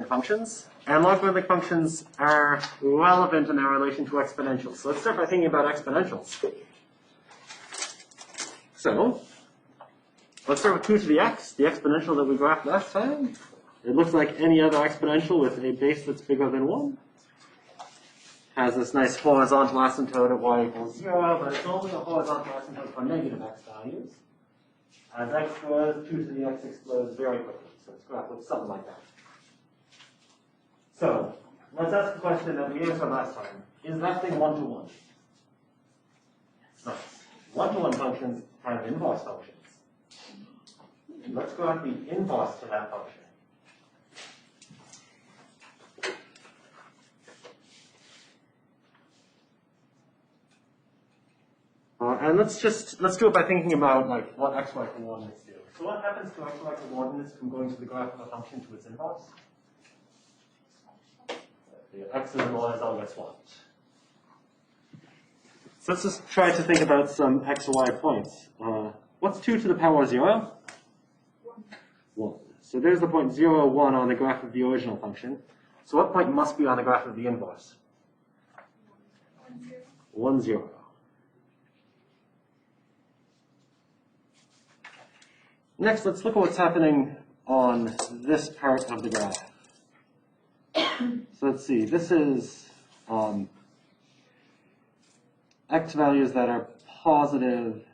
logarithmic functions. And logarithmic functions are relevant in their relation to exponentials. So let's start by thinking about exponentials. So let's start with 2 to the x, the exponential that we graphed last time. It looks like any other exponential with a base that's bigger than 1. Has this nice horizontal asymptote at y equals 0, but it's only a horizontal asymptote for negative x values. As x grows, 2 to the x explodes very quickly. So its graph looks something like that. So let's ask the question that we answered last time. Is that thing one-to-one? Nice. One-to-one functions have inverse functions. Let's graph the inverse to that function. And let's do it by thinking about like what xy coordinates do. So what happens to xy coordinates from going to the graph of a function to its inverse? The x's and y's all get swapped. So let's just try to think about some x or y points. What's 2 to the power of 0? 1. So there's the point 0, 1 on the graph of the original function. So what point must be on the graph of the inverse? 1, 0. Next, let's look at what's happening on this part of the graph. So let's see, this is x values that are positive.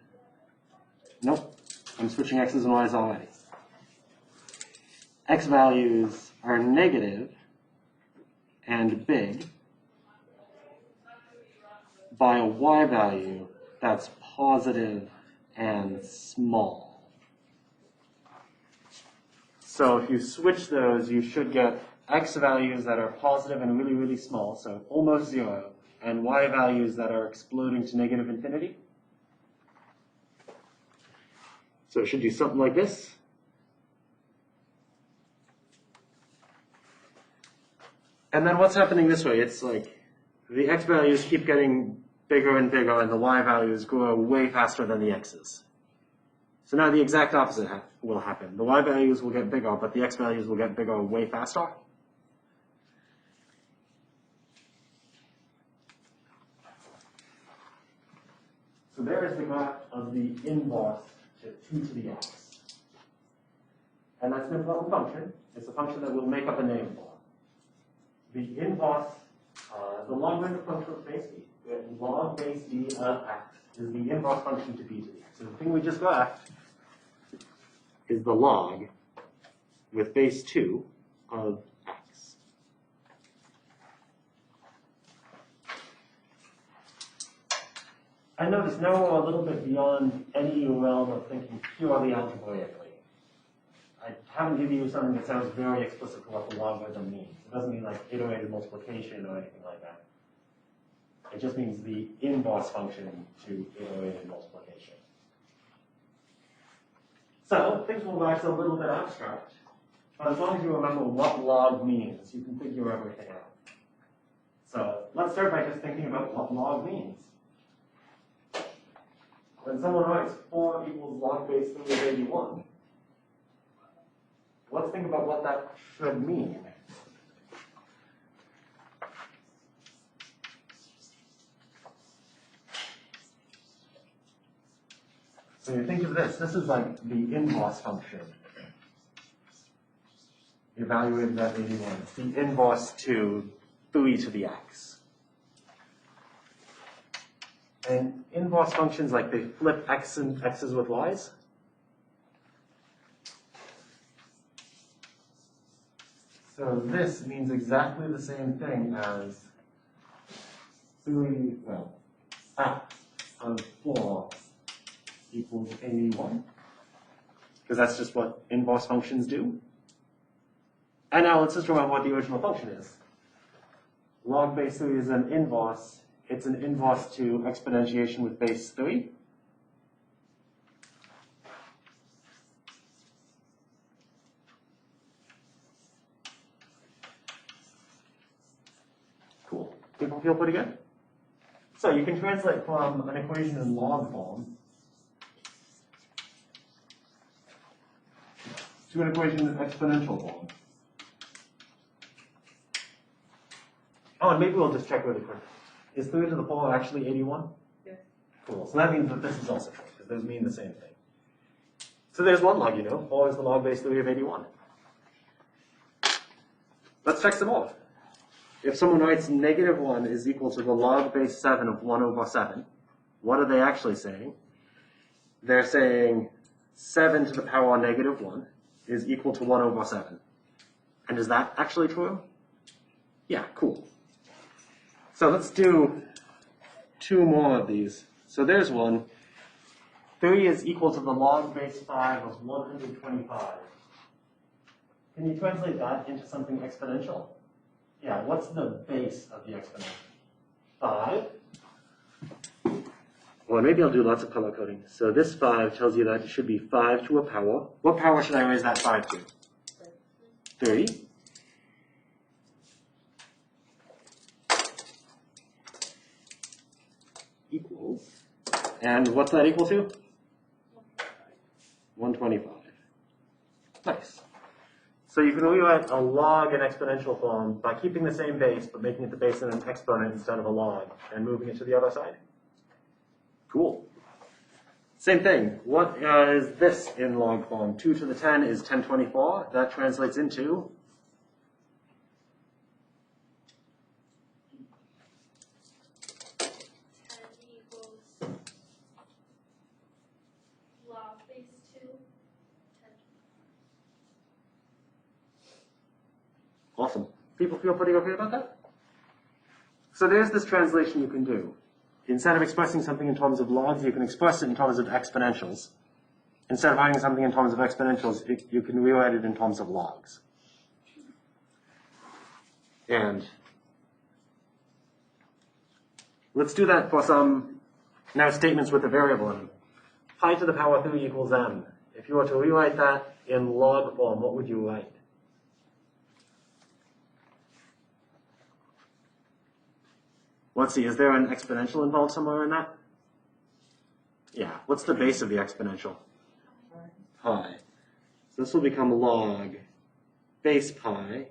Nope, I'm switching x's and y's already. X values are negative and big by a y value that's positive and small. So if you switch those, you should get x values that are positive and really, really small, so almost 0, and y values that are exploding to negative infinity. So it should do something like this. And then what's happening this way? It's like the x values keep getting bigger and bigger, and the y values grow way faster than the x's. So now the exact opposite will happen. The y values will get bigger, but the x values will get bigger way faster. So there is the graph of the inverse to 2 to the x. And that's an important function. It's a function that we'll make up a name for. The inverse, the logarithmic function of base b, log base b of x, is the inverse function to b to the x. So the thing we just graphed is the log with base 2 of x. I notice now we're a little bit beyond any realm of thinking purely algebraically. I haven't given you something that sounds very explicit for what the logarithm means. It doesn't mean like iterated multiplication or anything like that. It just means the inverse function to iterated multiplication. So things will wax a little bit abstract, but as long as you remember what log means, you can figure everything out. So let's start by just thinking about what log means. When someone writes 4 equals log base 3 of 81, let's think about what that should mean. So you think of this. This is like the inverse function. Evaluated at 81. It's the inverse to 3 to the x. And inverse functions, like they flip x and x's with y's. So this means exactly the same thing as 3, well, x of 4 equals 81. Because that's just what inverse functions do. And now let's just remember what the original function is. Log base 3 is an inverse. It's an inverse to exponentiation with base 3. Cool. People feel pretty good? So you can translate from an equation in log form to an equation in exponential form. Oh, and maybe we'll just check really quick. Is 3 to the 4 actually 81? Yeah. Cool. So that means that this is also true, because those mean the same thing. So there's one log you know. 4 is the log base 3 of 81. Let's check some more. If someone writes -1 is equal to the log base 7 of 1 over 7, what are they actually saying? They're saying 7 to the power -1 is equal to 1 over 7. And is that actually true? Yeah, cool. So let's do 2 more of these. So there's one. 3 is equal to the log base 5 of 125. Can you translate that into something exponential? Yeah, what's the base of the exponential? 5. Well, maybe I'll do lots of color coding. So this 5 tells you that it should be 5 to a power. What power should I raise that 5 to? 3. Equals. And what's that equal to? 125. Nice. So you can rewrite a log in exponential form by keeping the same base, but making it the base in an exponent instead of a log, and moving it to the other side. Cool. Same thing. What is this in log form? 2 to the 10 is 1024. That translates into 10 equals log base 2, 10. Awesome. People feel pretty okay about that? So there's this translation you can do. Instead of expressing something in terms of logs, you can express it in terms of exponentials. Instead of writing something in terms of exponentials, you can rewrite it in terms of logs. And let's do that for some now statements with a variable in them. Pi to the power 3 equals m. If you were to rewrite that in log form, what would you write? Let's see, is there an exponential involved somewhere in that? Yeah, what's the base of the exponential? Pi. So this will become log base pi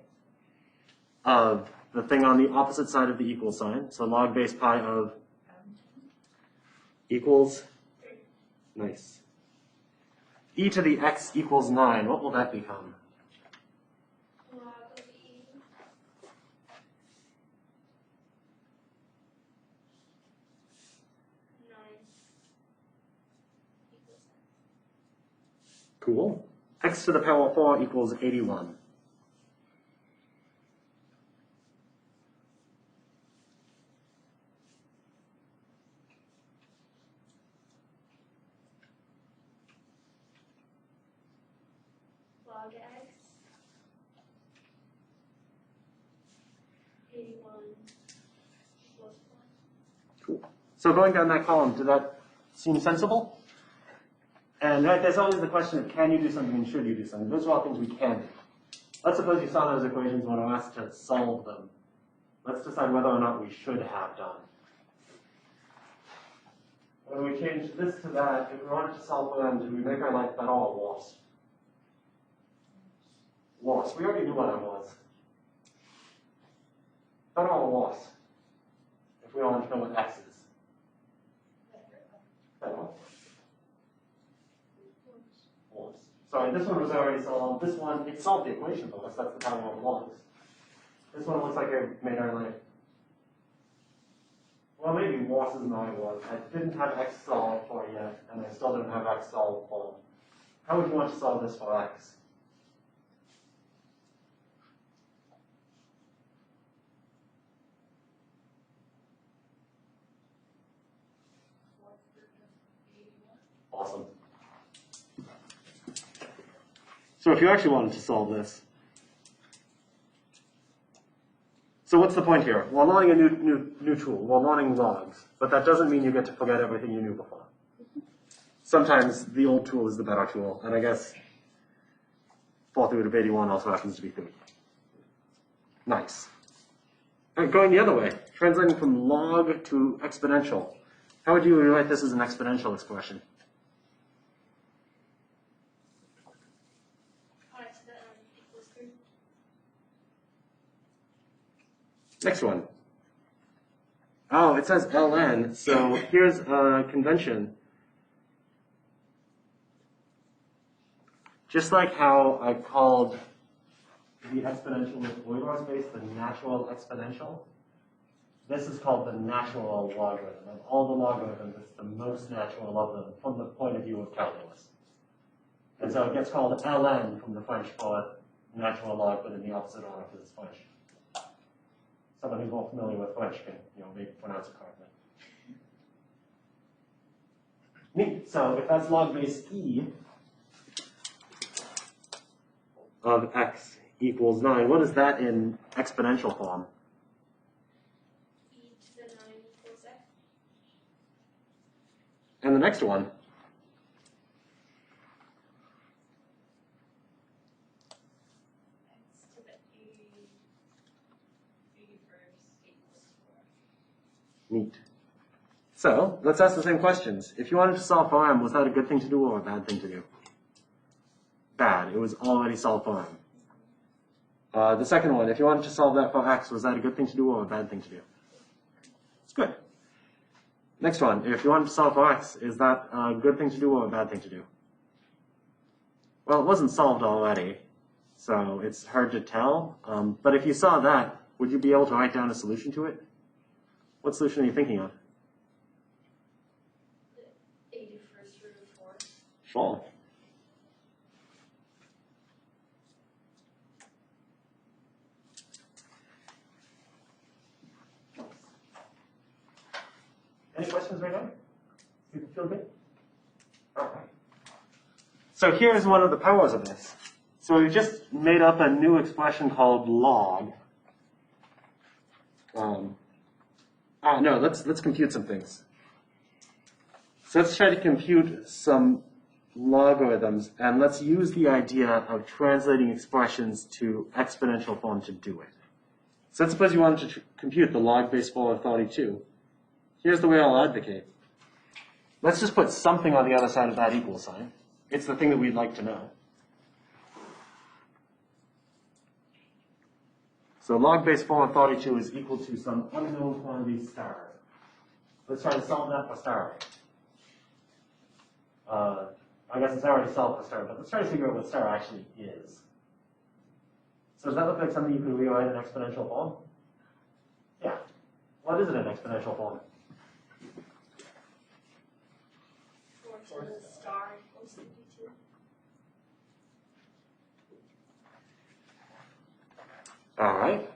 of the thing on the opposite side of the equal sign. So log base pi of equals, nice. E to the x equals 9, what will that become? Log of e. 9 equals 10. Cool. X to the power 4 equals 81. Log x 81 equals 1. Cool. So going down that column, did that seem sensible? And right, there's always the question of can you do something and should you do something. Those are all things we can do. Let's suppose you saw those equations when we're asked to solve them. Let's decide whether or not we should have done. When we change this to that, if we wanted to solve for them, did we make our life better or worse? Worse. We already knew what it was. Better or worse? If we wanted to know what x is. Better. Worse. Sorry, this one was already solved. This one, it solved the equation for us. That's the power of logs. This one looks like it made our life. Well, maybe worse than I was. I didn't have x solved for yet, and I still don't have x solved for. How would you want to solve this for x? Awesome. So if you actually wanted to solve this, so what's the point here? We're learning a new tool. We're learning logs, but that doesn't mean you get to forget everything you knew before. Sometimes the old tool is the better tool, and I guess 4th root of 81 also happens to be 3. Nice. All right, going the other way, translating from log to exponential. How would you rewrite this as an exponential expression? Pi to the n equals 3. Next one. Oh, it says ln, so here's a convention. Just like how I called the exponential with Euler space the natural exponential, this is called the natural logarithm. Of all the logarithms, it's the most natural of them from the point of view of calculus. And so it gets called ln from the French for natural log, but in the opposite order because it's French. Someone who's more familiar with French can, maybe pronounce it correctly. Neat. So if that's log base e of x equals 9, what is that in exponential form? E to the 9 equals x. And the next one? X to the e first equals 4. Neat. So let's ask the same questions. If you wanted to solve for m, was that a good thing to do or a bad thing to do? Bad. It was already solved for m. The second one, if you wanted to solve that for x, was that a good thing to do or a bad thing to do? It's good. Next one, if you wanted to solve for x, is that a good thing to do or a bad thing to do? Well, it wasn't solved already, so it's hard to tell. But if you saw that, would you be able to write down a solution to it? What solution are you thinking of? The 81st root of 4. Sure. Any questions right now? People feel good? Okay. So here's one of the powers of this. So we've just made up a new expression called log. No, let's compute some things. So let's try to compute some logarithms, and let's use the idea of translating expressions to exponential form to do it. So let's suppose you wanted to compute the log base 4 of 32. Here's the way I'll advocate. Let's just put something on the other side of that equal sign. It's the thing that we'd like to know. So log base 4 of 32 is equal to some unknown quantity star. Let's try to solve that for star. I guess it's already solved for star, but let's try to figure out what star actually is. So does that look like something you could rewrite in exponential form? Yeah. What is it in exponential form? 4 to the star equals 32. All right.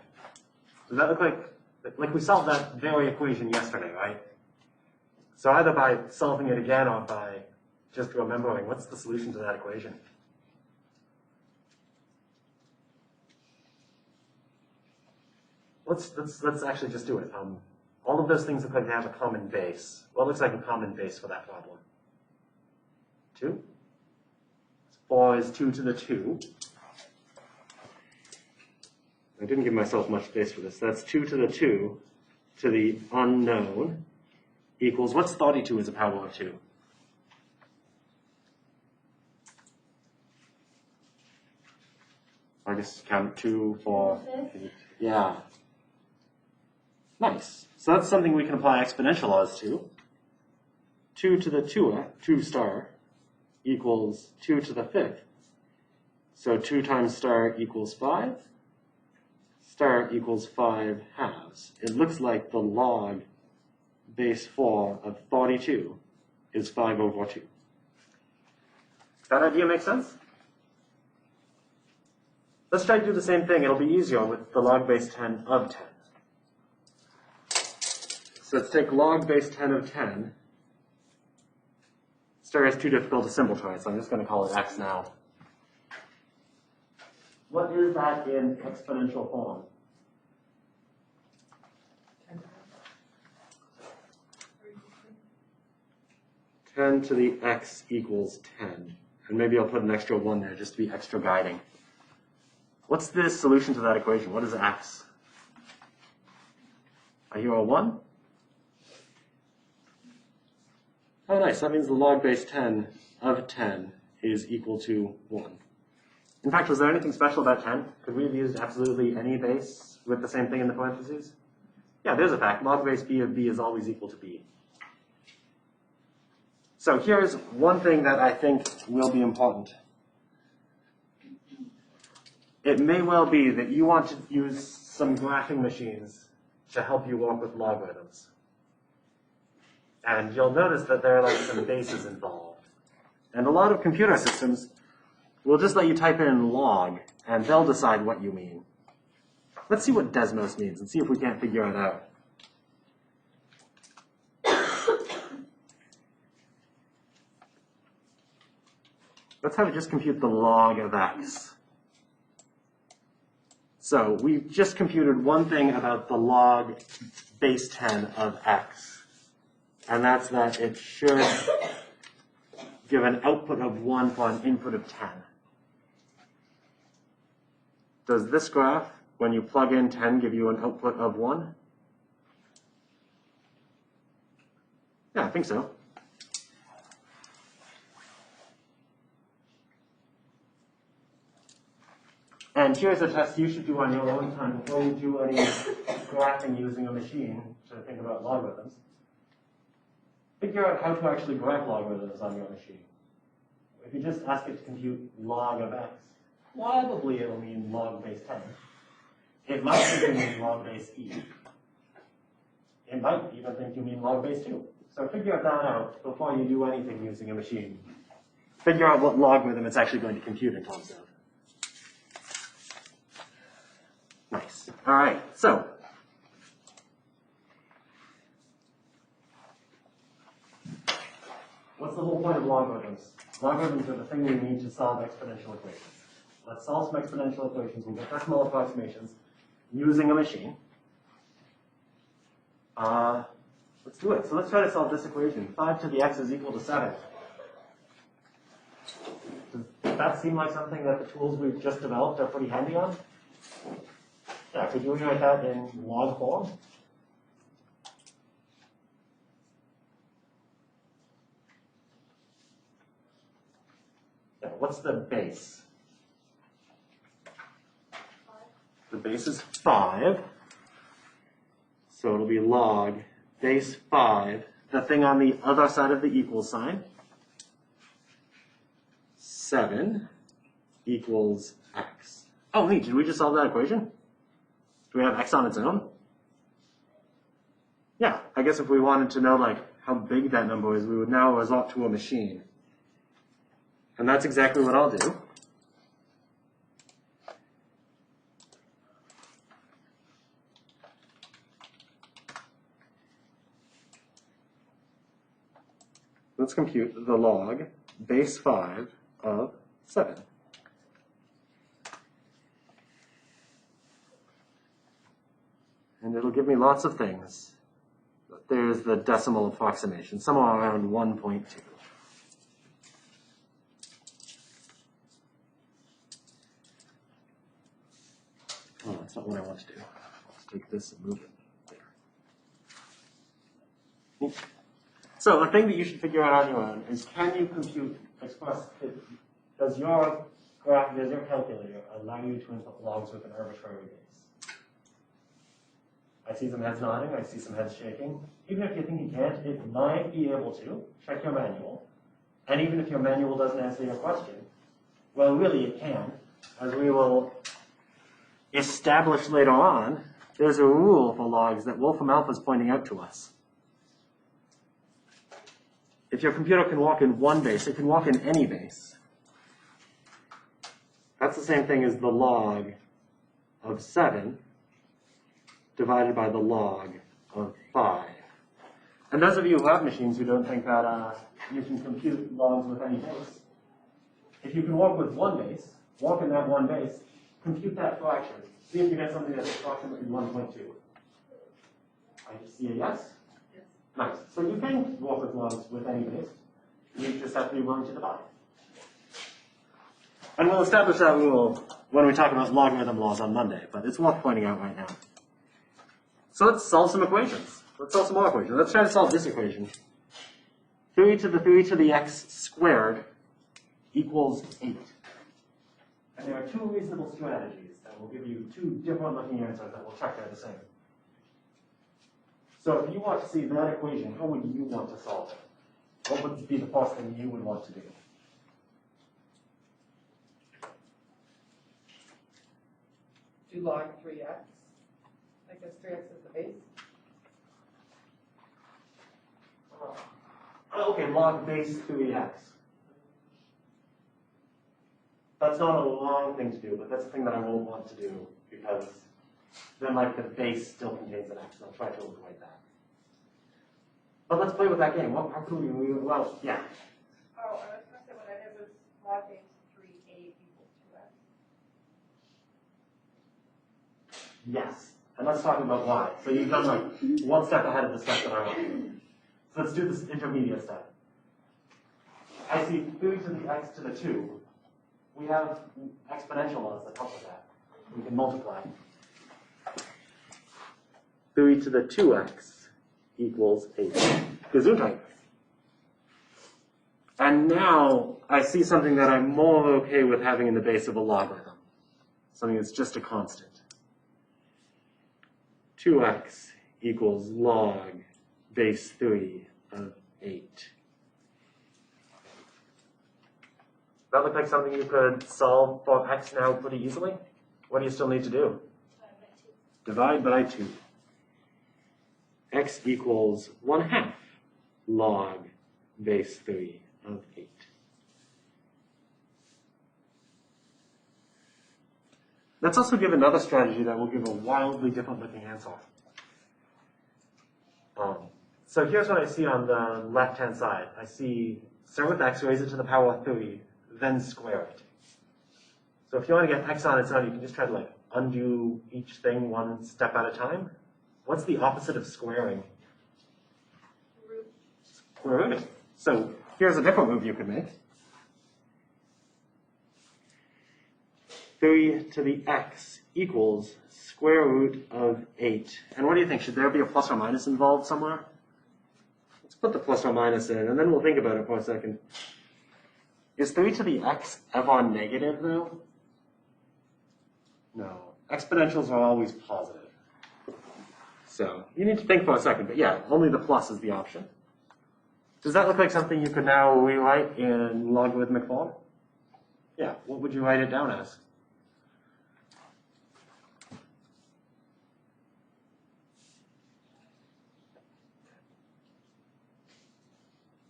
Does that look like we solved that very equation yesterday, right? So either by solving it again or by just remembering, what's the solution to that equation? Let's actually just do it. All of those things look like they have a common base. What looks like a common base for that problem? 2. 4 is 2 to the 2. I didn't give myself much space for this. That's 2 to the 2 to the unknown equals, what's 32 as a power of 2? I guess count 2, 4, 8. Yeah. Nice. So that's something we can apply exponential laws to. 2 to the 2 star equals 2 to the 5th. So 2 times star equals 5. Star equals 5 halves. It looks like the log base 4 of 42 is 5 over 2. That idea makes sense? Let's try to do the same thing. It'll be easier with the log base 10 of 10. So let's take log base 10 of 10. Star is too difficult to simplify, so I'm just going to call it x now. What is that in exponential form? 10 to the x equals 10. And maybe I'll put an extra 1 there just to be extra guiding. What's the solution to that equation? What is x? I hear a 1? Oh, nice. That means the log base 10 of 10 is equal to 1. In fact, was there anything special about 10? Could we have used absolutely any base with the same thing in the parentheses? Yeah, there's a fact. Log base b of b is always equal to b. So here's one thing that I think will be important. It may well be that you want to use some graphing machines to help you work with logarithms. And you'll notice that there are like some bases involved. And a lot of computer systems will just let you type in log, and they'll decide what you mean. Let's see what Desmos means and see if we can't figure it out. Let's have it just compute the log of x. So we've just computed one thing about the log base 10 of x. And that's that it should give an output of 1 for an input of 10. Does this graph, when you plug in 10, give you an output of 1? Yeah, I think so. And here's a test you should do on your own time before you do any graphing using a machine to think about logarithms. Figure out how to actually graph logarithms on your machine. If you just ask it to compute log of x, probably it'll mean log base 10. It might think you mean log base e. It might even think you mean log base 2. So figure that out before you do anything using a machine. Figure out what logarithm it's actually going to compute in terms of. Nice. All right, so what's the whole point of logarithms? Logarithms are the thing we need to solve exponential equations. Let's solve some exponential equations. We'll get decimal approximations using a machine. Let's do it. So let's try to solve this equation. 5 to the x is equal to 7. Does that seem like something that the tools we've just developed are pretty handy on? Yeah, could you rewrite that in log form? Yeah, what's the base? 5. The base is 5. So it'll be log base 5, the thing on the other side of the equal sign. 7 equals x. Oh, neat. Did we just solve that equation? Do we have x on its own? Yeah, I guess if we wanted to know like how big that number is, we would now resort to a machine. And that's exactly what I'll do. Let's compute the log base 5 of 7. And it'll give me lots of things. There's the decimal approximation, somewhere around 1.2. Oh, that's not what I want to do. Let's take this and move it there. So the thing that you should figure out on your own is, can you compute, does your calculator allow you to input logs with an arbitrary base? I see some heads nodding, I see some heads shaking. Even if you think you can't, it might be able to. Check your manual. And even if your manual doesn't answer your question, well, really it can. As we will establish later on, there's a rule for logs that Wolfram Alpha is pointing out to us. If your computer can walk in one base, it can walk in any base. That's the same thing as the log of 7 divided by the log of 5. And those of you who have machines who don't think that you can compute logs with any base, if you can walk with one base, walk in that one base, compute that fraction. See if you get something that's approximately 1.2. I see a yes? Yes. Nice. So you can walk with logs with any base. You just have to be willing to divide. And we'll establish that rule when we talk about logarithm laws on Monday, but it's worth pointing out right now. So let's solve some equations. Let's solve some more equations. Let's try to solve this equation. 3 to the x squared equals 8. And there are two reasonable strategies that will give you two different looking answers that will check they're the same. So if you want to see that equation, how would you want to solve it? What would be the first thing you would want to do? Do log 3x. I guess 3x is the base. Okay, log base 3x. That's not a long thing to do, but that's a thing that I won't want to do because then like the base still contains an x, and I'll try to avoid that. But let's play with that game. What could we, well, yeah. Oh, I was going to say what I did was log base 3a equals 2x. Yes. And let's talk about why. So you've done like one step ahead of the step that I want to do. So let's do this intermediate step. I see 3 to the x to the 2. We have exponential laws that help with that. We can multiply. 3 to the 2x equals 8. Gesundheit. And now I see something that I'm more okay with having in the base of a logarithm. Something that's just a constant. 2x equals log base 3 of 8. That look like something you could solve for x now pretty easily? What do you still need to do? Divide by 2. X equals 1/2 log base 3 of 8. Let's also give another strategy that will give a wildly different looking answer. So here's what I see on the left-hand side. I see start with x, raise it to the power of 3, then square it. So if you want to get x on its own, you can just try to like undo each thing one step at a time. What's the opposite of squaring? Root. Square rooting. So here's a different move you could make. 3 to the x equals square root of 8. And what do you think? Should there be a plus or minus involved somewhere? Let's put the plus or minus in, and then we'll think about it for a second. Is 3 to the x ever negative, though? No. Exponentials are always positive. So you need to think for a second, but yeah, only the plus is the option. Does that look like something you could now rewrite in logarithmic form? Yeah, what would you write it down as?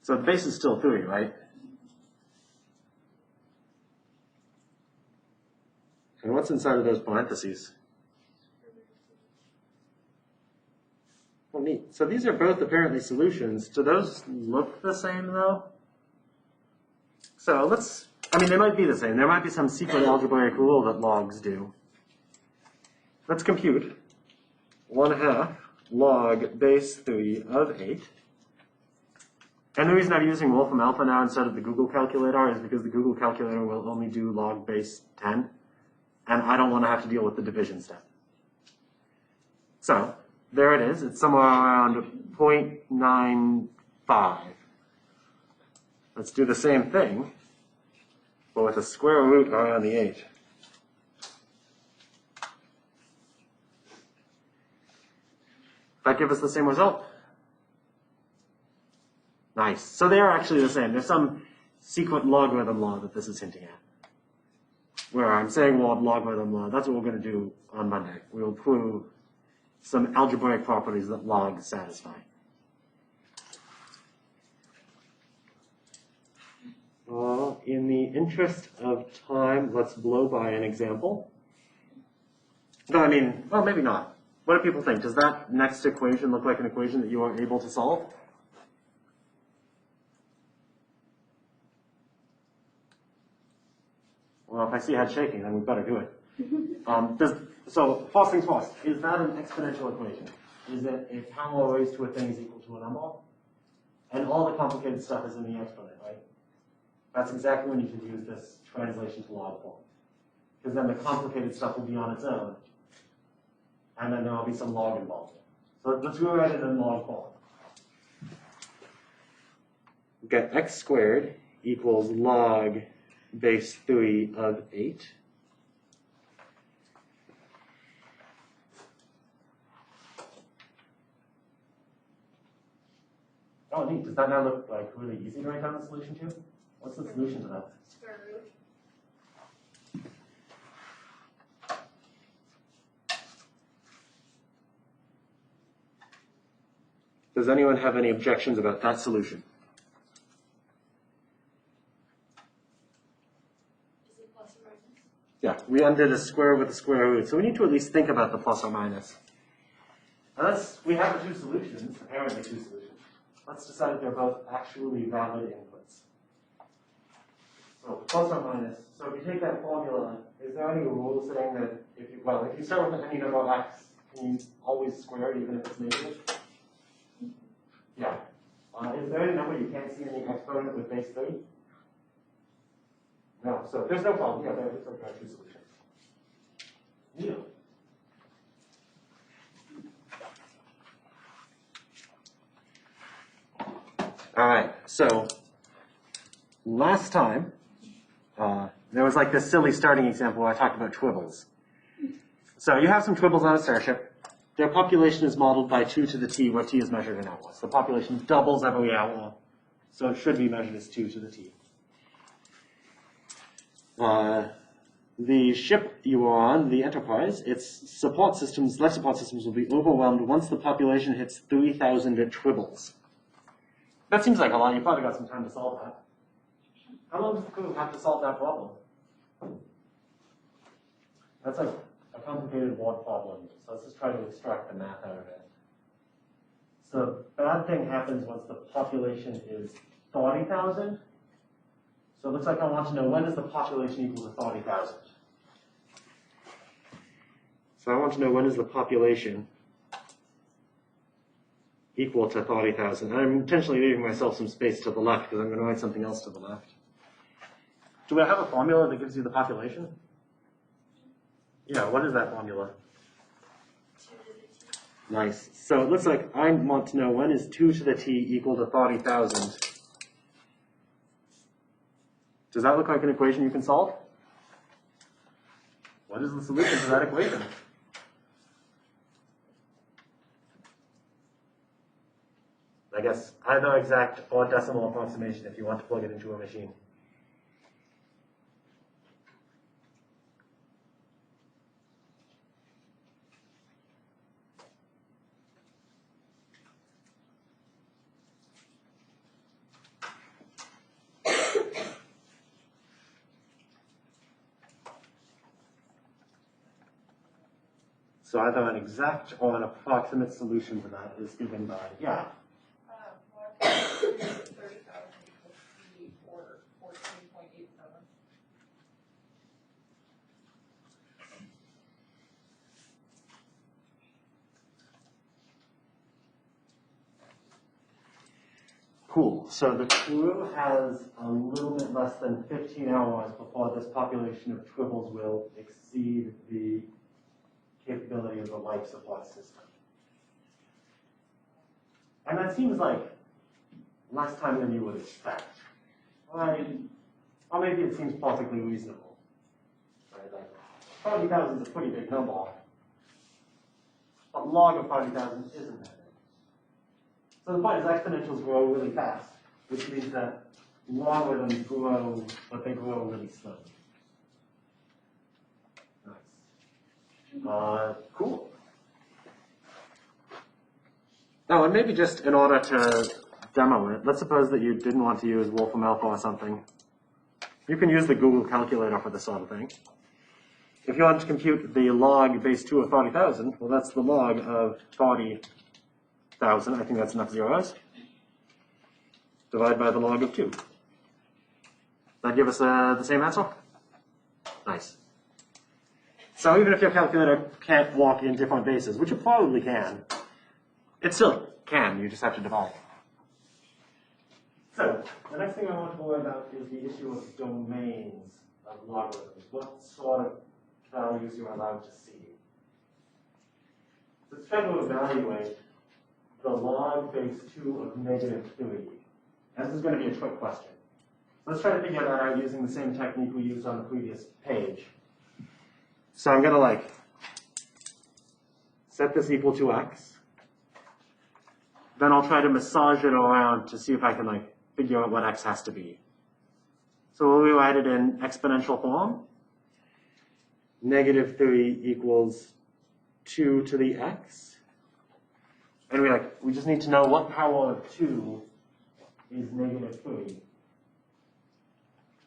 So the base is still 3, right? And what's inside of those parentheses? Well, neat. So these are both apparently solutions. Do those look the same, though? So let's, I mean, they might be the same. There might be some secret algebraic rule that logs do. Let's compute 1/2 log base 3 of 8. And the reason I'm using Wolfram Alpha now instead of the Google calculator is because the Google calculator will only do log base 10. And I don't want to have to deal with the division step. So there it is. It's somewhere around 0.95. Let's do the same thing, but with a square root around the 8. That give us the same result? Nice. So they are actually the same. There's some secret logarithm law that this is hinting at. Where I'm saying, well, logarithm law, that's what we're going to do on Monday. We'll prove some algebraic properties that logs satisfy. In the interest of time, let's blow by an example. No, I mean, well, maybe not. What do people think? Does that next equation look like an equation that you are able to solve? Well, if I see head shaking, then we better do it. So first things first, is that an exponential equation? Is it a power raised to a thing is equal to a number? And all the complicated stuff is in the exponent, right? That's exactly when you can use this translation to log form. Because then the complicated stuff will be on its own, and then there will be some log involved. So let's rewrite it in log form. We've got x squared equals log base 3 of 8. Oh, neat. Does that now look like really easy to write down the solution to? What's the solution to that? Square root. Does anyone have any objections about that solution? Is it plus or minus? Yeah, we undid a square with a square root, so we need to at least think about the plus or minus. Unless we have the two solutions, apparently two solutions. Let's decide if they're both actually valid inputs. So plus or minus. So if you take that formula, is there any rule saying that if you start with any number of x, can you always square it even if it's negative? Yeah. Is there any number you can't see any exponent with base 3? No. So there's no problem. Yeah, there are two solutions. Yeah. All right, so last time, there was like this silly starting example where I talked about twibbles. So you have some twibbles on a starship. Their population is modeled by 2 to the t, where t is measured in hours. The population doubles every hour, so it should be measured as 2 to the t. The ship you are on, the Enterprise, its support systems, life support systems will be overwhelmed once the population hits 3,000 twibbles. That seems like a lot. You probably got some time to solve that. How long does the crew have to solve that problem? That's like a complicated word problem. So let's just try to extract the math out of it. So bad thing happens once the population is 40,000. So it looks like I want to know, when is the population equal to 40,000? So I want to know, when is the population equal to 40,000. I'm intentionally leaving myself some space to the left because I'm going to write something else to the left. Do I have a formula that gives you the population? Yeah, what is that formula? 2 to the t. Nice. So it looks like I want to know, when is 2 to the t equal to 40,000? Does that look like an equation you can solve? What is the solution to that equation? I guess either exact or decimal approximation if you want to plug it into a machine. So either an exact or an approximate solution to that is given by, yeah. 30,000 equals 3 or 14.87. Cool. So the crew has a little bit less than 15 hours before this population of tribbles will exceed the capability of the life support system. And that seems like less time than you would expect. Right? Or maybe it seems perfectly reasonable. Right? Like 40,000 is a pretty big number. But log of 40,000 isn't that big. So the point is exponentials grow really fast, which means that logarithms grow, but they grow really slowly. Nice. Cool. Now, and maybe just in order to demo it, let's suppose that you didn't want to use Wolfram Alpha or something. You can use the Google calculator for this sort of thing. If you want to compute the log base 2 of 40,000, well, that's the log of 40,000. I think that's enough zeros. Divide by the log of 2. That give us the same answer? Nice. So even if your calculator can't walk in different bases, which it probably can, it still can, you just have to divide. So, the next thing I want to worry about is the issue of domains of logarithms. What sort of values you're allowed to see. Let's try to evaluate the log base 2 of negative 3. And this is going to be a trick question. Let's try to figure that out using the same technique we used on the previous page. So I'm going to set this equal to x. then I'll try to massage it around to see if I can like figure out what x has to be. So we'll rewrite it in exponential form. Negative 3 equals 2 to the x. And we just need to know what power of 2 is negative 3.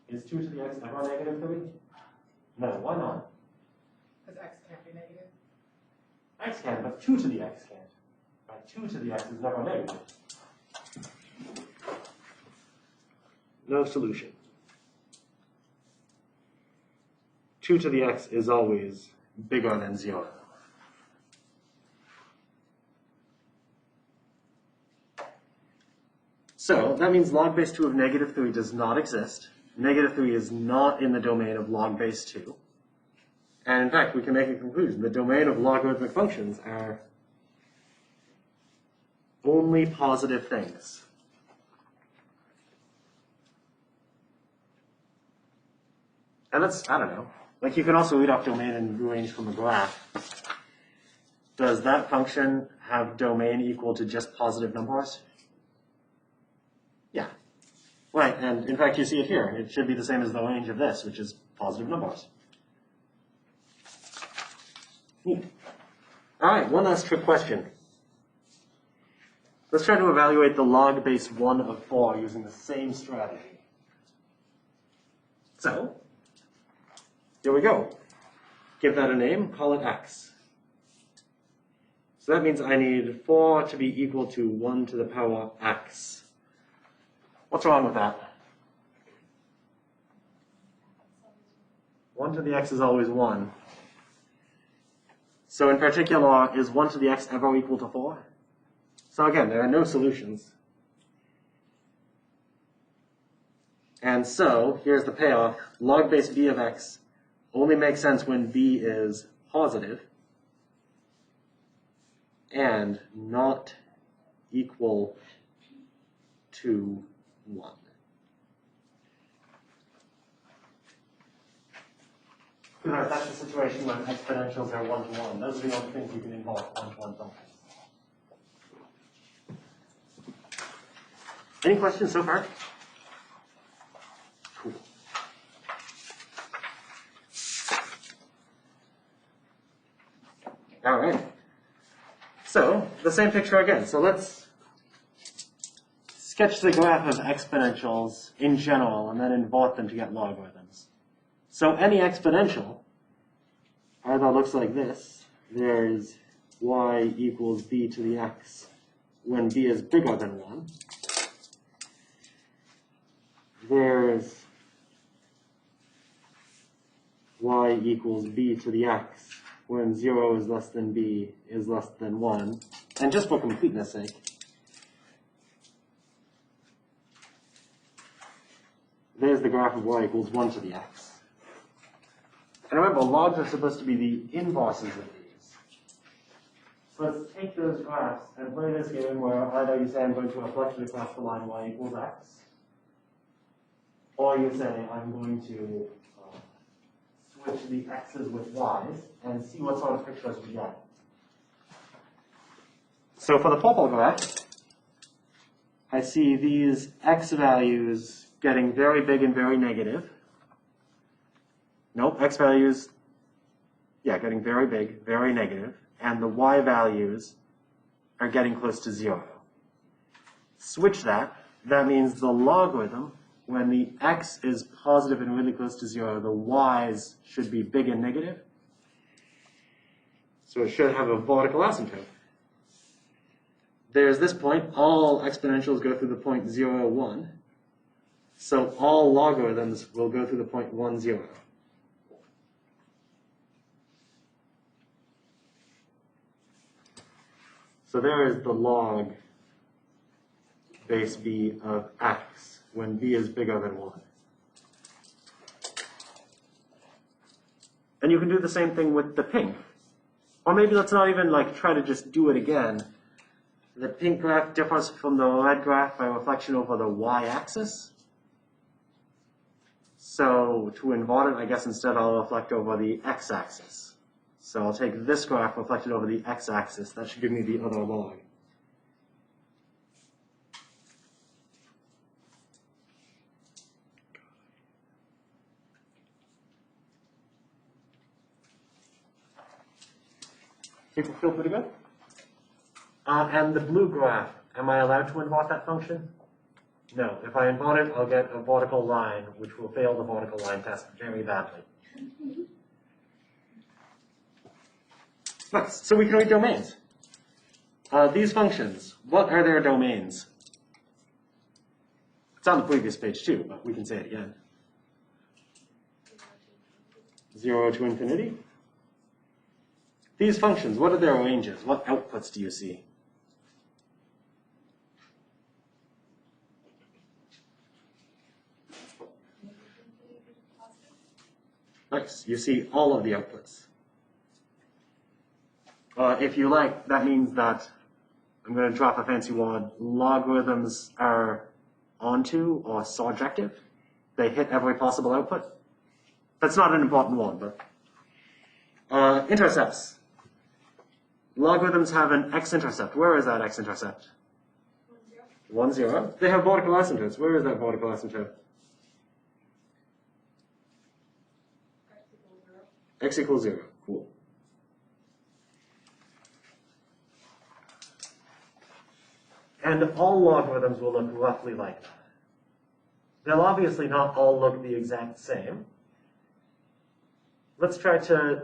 Is 2 to the x ever negative 3? No, why not? Because x can't be negative. X can, but 2 to the x can't. Right? 2 to the x is never negative. No solution. 2 to the x is always bigger than 0. So that means log base 2 of negative 3 does not exist. Negative 3 is not in the domain of log base 2. And in fact, we can make a conclusion. The domain of logarithmic functions are only positive things. And that's, I don't know. Like you can also read off domain and range from a graph. Does that function have domain equal to just positive numbers? Yeah. Right, and in fact you see it here. It should be the same as the range of this, which is positive numbers. Neat. All right, one last trick question. Let's try to evaluate the log base 1 of 4 using the same strategy. So, here we go. Give that a name, call it x. So that means I need 4 to be equal to 1 to the power x. What's wrong with that? 1 to the x is always 1. So in particular, is 1 to the x ever equal to 4? So again, there are no solutions. And so, here's the payoff. Log base b of x only makes sense when b is positive and not equal to 1. That's the situation when exponentials are 1 to 1. Those are the only things you can involve 1 to 1 functions. Any questions so far? Cool. All right. So, the same picture again. So let's sketch the graph of exponentials in general and then invert them to get logarithms. So any exponential either looks like this. There's y equals b to the x when b is bigger than 1. There's y equals b to the x when 0 is less than b is less than 1. And just for completeness sake, there's the graph of y equals 1 to the x. And remember, logs are supposed to be the inverses of these. So let's take those graphs and play this game where either you say I'm going to reflect it across the line y equals x, or you say I'm going to switch the x's with y's and see what sort of pictures we get. So for the purple graph, I see these x values getting very big and very negative. Nope, x values, yeah, getting very big, very negative, and the y values are getting close to 0. Switch that. That means the logarithm, when the x is positive and really close to 0, the y's should be big and negative. So it should have a vertical asymptote. There's this point. All exponentials go through the point 0, 1. So all logarithms will go through the point 1, 0. So there is the log base b of x when b is bigger than 1. And you can do the same thing with the pink. Or maybe let's not even try to just do it again. The pink graph differs from the red graph by reflection over the y-axis. So to invert it, I guess instead I'll reflect over the x-axis. So I'll take this graph reflected over the x-axis. That should give me the other log. People feel pretty good? And the blue graph, am I allowed to invert that function? No. If I invert it, I'll get a vertical line, which will fail the vertical line test very badly. Nice. So we can write domains. These functions, what are their domains? It's on the previous page too, but we can say it again. 0 to infinity. These functions, what are their ranges? What outputs do you see? Nice. You see all of the outputs. If you like, that means that, I'm going to drop a fancy word, logarithms are onto or surjective. They hit every possible output. That's not an important one, but intercepts. Logarithms have an x-intercept. Where is that x-intercept? 1, 0. They have vertical asymptotes. Where is that vertical asymptote? X equals 0. Cool. And all logarithms will look roughly like that. They'll obviously not all look the exact same. Let's try to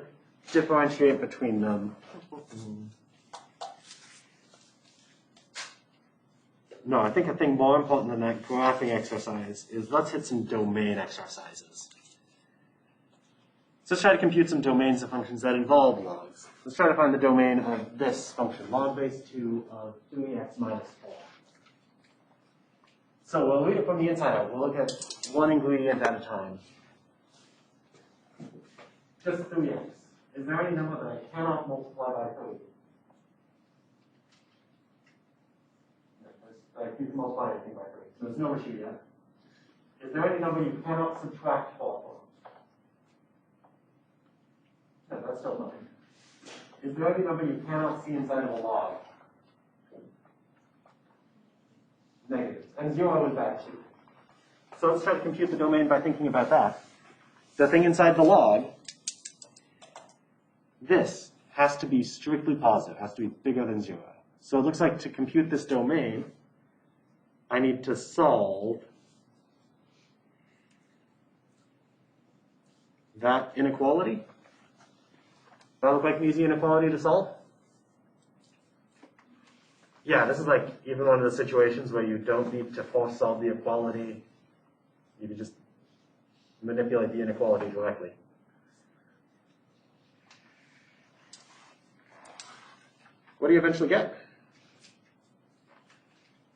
differentiate between them. No, I think a thing more important than that graphing exercise is let's hit some domain exercises. So let's try to compute some domains of functions that involve logs. Let's try to find the domain of this function, log base 2 of 3x minus 4. So we'll read it from the inside out. We'll look at one ingredient at a time. Just 3x. Is there any number that I cannot multiply by 3? You can multiply anything by 3. So there's no issue yet. Is there any number you cannot subtract 4 from? No, that's still nothing. Is there any number you cannot see inside of a log? Negative. And 0 is bad too. So let's try to compute the domain by thinking about that. The thing inside the log, this has to be strictly positive, has to be bigger than 0. So it looks like to compute this domain, I need to solve that inequality. Does that look like an easy inequality to solve? Yeah, this is like even one of the situations where you don't need to force solve the equality. You can just manipulate the inequality directly. What do you eventually get?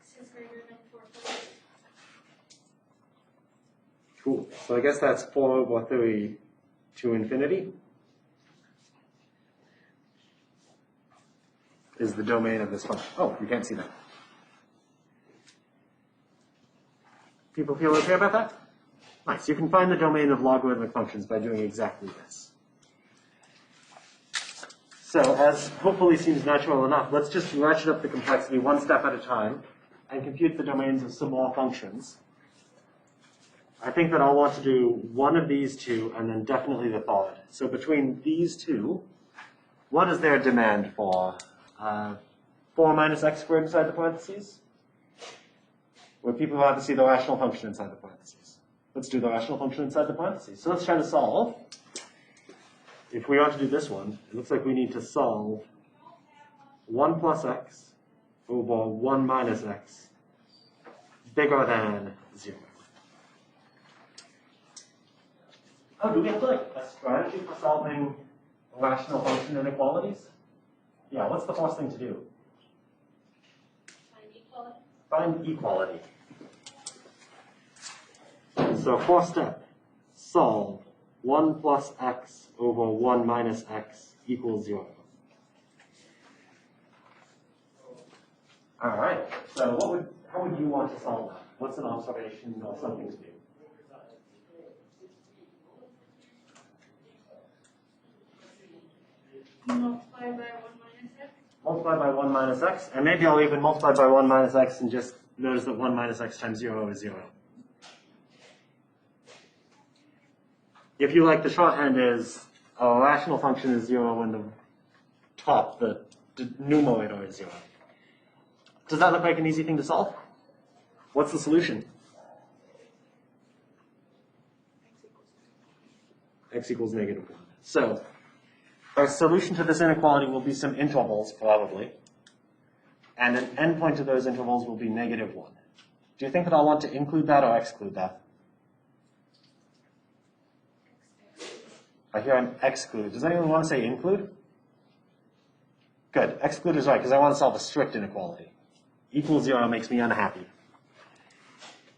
6 greater than 4. Cool. So I guess that's 4 over 3 to infinity is the domain of this function. Oh, you can't see that. People feel okay about that? Nice. You can find the domain of logarithmic functions by doing exactly this. So, as hopefully seems natural enough, let's just ratchet up the complexity one step at a time and compute the domains of some more functions. I think that I'll want to do one of these two and then definitely the third. So between these two, what is their demand for? 4 minus x squared inside the parentheses? Where people have to see the rational function inside the parentheses. Let's do the rational function inside the parentheses. So let's try to solve. If we want to do this one, it looks like we need to solve 1 plus x over 1 minus x bigger than 0. Oh, do we have like a strategy for solving rational function inequalities? Yeah, what's the first thing to do? Find equality. Find equality. So first step, solve 1 plus x over 1 minus x equals 0. All right, so how would you want to solve that? What's an observation or something to do? Multiply by 1 minus x. Multiply by 1 minus x, and maybe I'll even multiply by 1 minus x and just notice that 1 minus x times 0 is 0. If you like, the shorthand is a rational function is 0 when the top, the numerator is 0. Does that look like an easy thing to solve? What's the solution? X equals -1. So our solution to this inequality will be some intervals, probably. And an endpoint of those intervals will be -1. Do you think that I'll want to include that or exclude that? I hear an exclude. Does anyone want to say include? Good. Exclude is right, because I want to solve a strict inequality. Equals 0 makes me unhappy.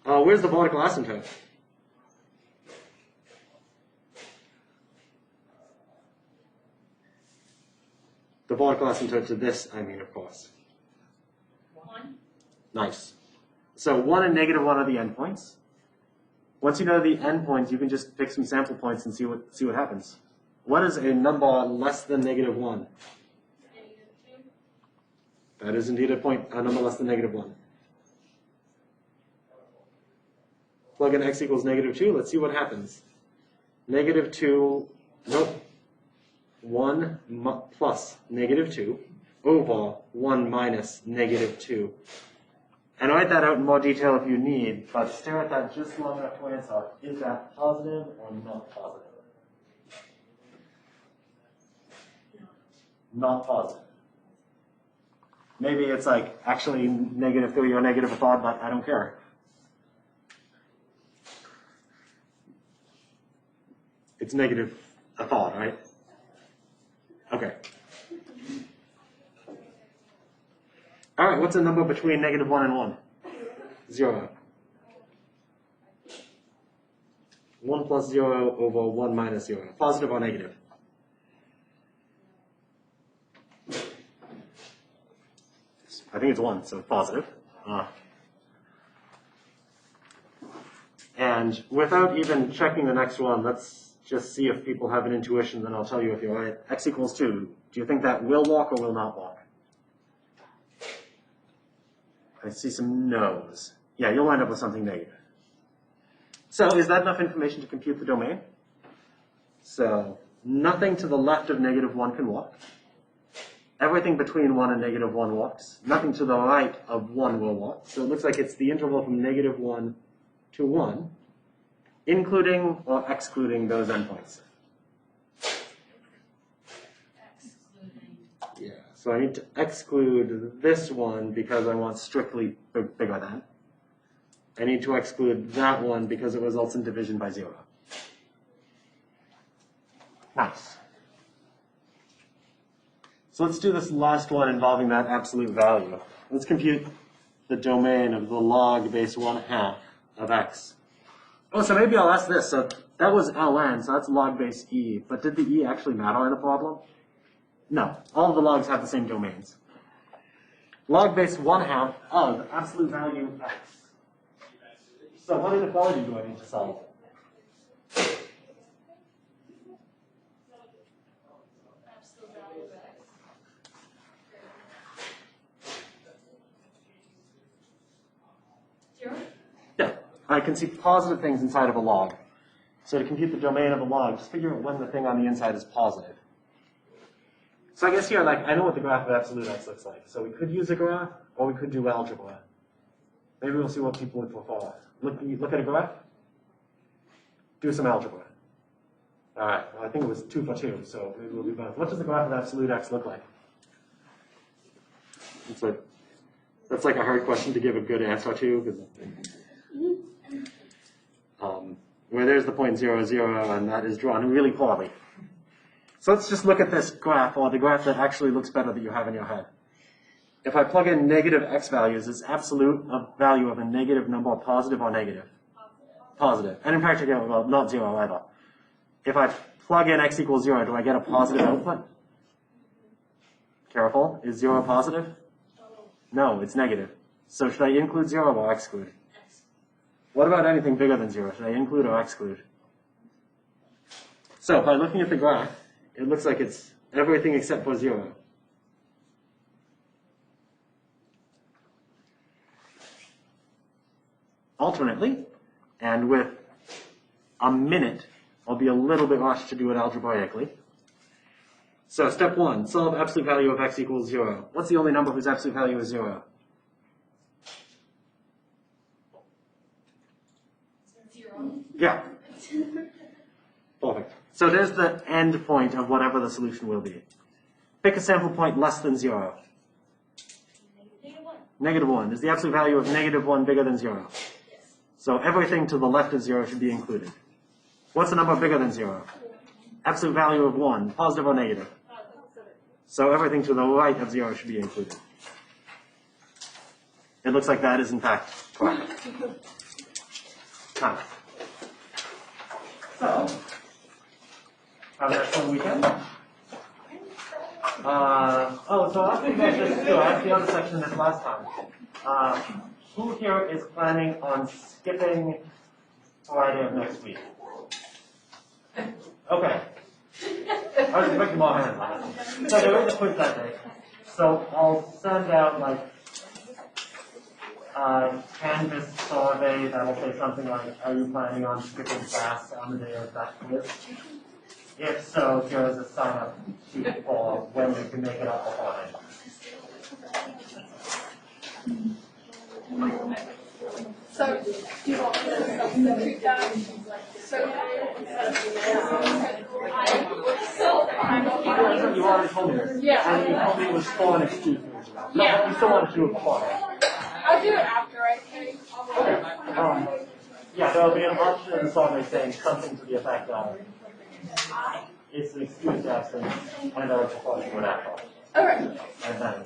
Where's the vertical asymptote? The vertical asymptote to this, I mean, of course. 1. Nice. So 1 and -1 are the endpoints. Once you know the endpoints, you can just pick some sample points and see what happens. What is a number less than -1? -2. That is indeed a number less than -1. Plug in x equals -2. Let's see what happens. -2, nope. 1 plus -2 over 1 minus -2. And write that out in more detail if you need, but stare at that just long enough to answer. Is that positive or not positive? Not positive. Maybe it's like actually -3 or negative a thought, but I don't care. It's negative a thought, right? Okay. All right, what's a number between -1 and 1? 0. 1 plus 0 over 1 minus 0. Positive or negative? I think it's 1, so positive. And without even checking the next one, let's just see if people have an intuition, then I'll tell you if you're right. X equals 2. Do you think that will walk or will not walk? I see some no's. Yeah, you'll wind up with something negative. So is that enough information to compute the domain? So nothing to the left of -1 can walk. Everything between 1 and -1 walks. Nothing to the right of 1 will walk. So it looks like it's the interval from -1 to 1, including or excluding those endpoints. Yeah, so I need to exclude this one because I want strictly bigger than. I need to exclude that one because it results in division by 0. Nice. So let's do this last one involving that absolute value. Let's compute the domain of the log base 1/2 of x. Oh, so maybe I'll ask this. So that was ln, so that's log base e. But did the e actually matter in the problem? No. All of the logs have the same domains. Log base 1/2 of absolute value x. So what inequality do I need to solve? Absolute value of x. Zero? Yeah, I can see positive things inside of a log. So to compute the domain of a log, just figure out when the thing on the inside is positive. So I guess here, like, I know what the graph of absolute x looks like. So we could use a graph, or we could do algebra. Maybe we'll see what people would prefer. Look at a graph. Do some algebra. All right, well, I think it was 2 for 2, so maybe we'll do both. What does the graph of absolute x look like? That's like a hard question to give a good answer to, because where there's the point 0, 0, and that is drawn really poorly. So let's just look at this graph, or the graph that actually looks better that you have in your head. If I plug in negative x values, is absolute a value of a negative number positive or negative? Positive. And in practical, well, not 0 either. If I plug in x equals 0, do I get a positive output? Careful. Is 0 positive? No, it's negative. So should I include 0 or exclude? What about anything bigger than 0? Should I include or exclude? So by looking at the graph, it looks like it's everything except for 0. Alternately, and with a minute, I'll be a little bit rushed to do it algebraically. So step 1, solve absolute value of x equals 0. What's the only number whose absolute value is 0? 0. Yeah. Perfect. So there's the end point of whatever the solution will be. Pick a sample point less than 0. -1. -1. Is the absolute value of -1 bigger than 0? Yes. So everything to the left of 0 should be included. What's the number bigger than 0? Absolute value of 1, positive or negative? So everything to the right of 0 should be included. It looks like that is in fact correct. Nice. So, have a nice fun weekend. So I think I just I asked the other section this last time. Who here is planning on skipping Friday of next week? Okay. I was expecting more hands on it. So there is a quiz that day. So I'll send out like a Canvas survey that'll say something like, are you planning on skipping class on the day of that quiz? If so, here is a sign up sheet for when you can make it up beforehand. So, do you want me to substitute that? You already told me this. Yeah. And you told me it was for an excuse. No, Yeah. you still want to do it beforehand. I'll do it after I think. Yeah, there'll be an option in the survey saying something to the effect of, it's an excuse to ask things, and I'll propose you would after. Alright. And then,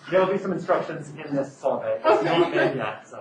there will be some instructions in this survey. It's not there yet, so.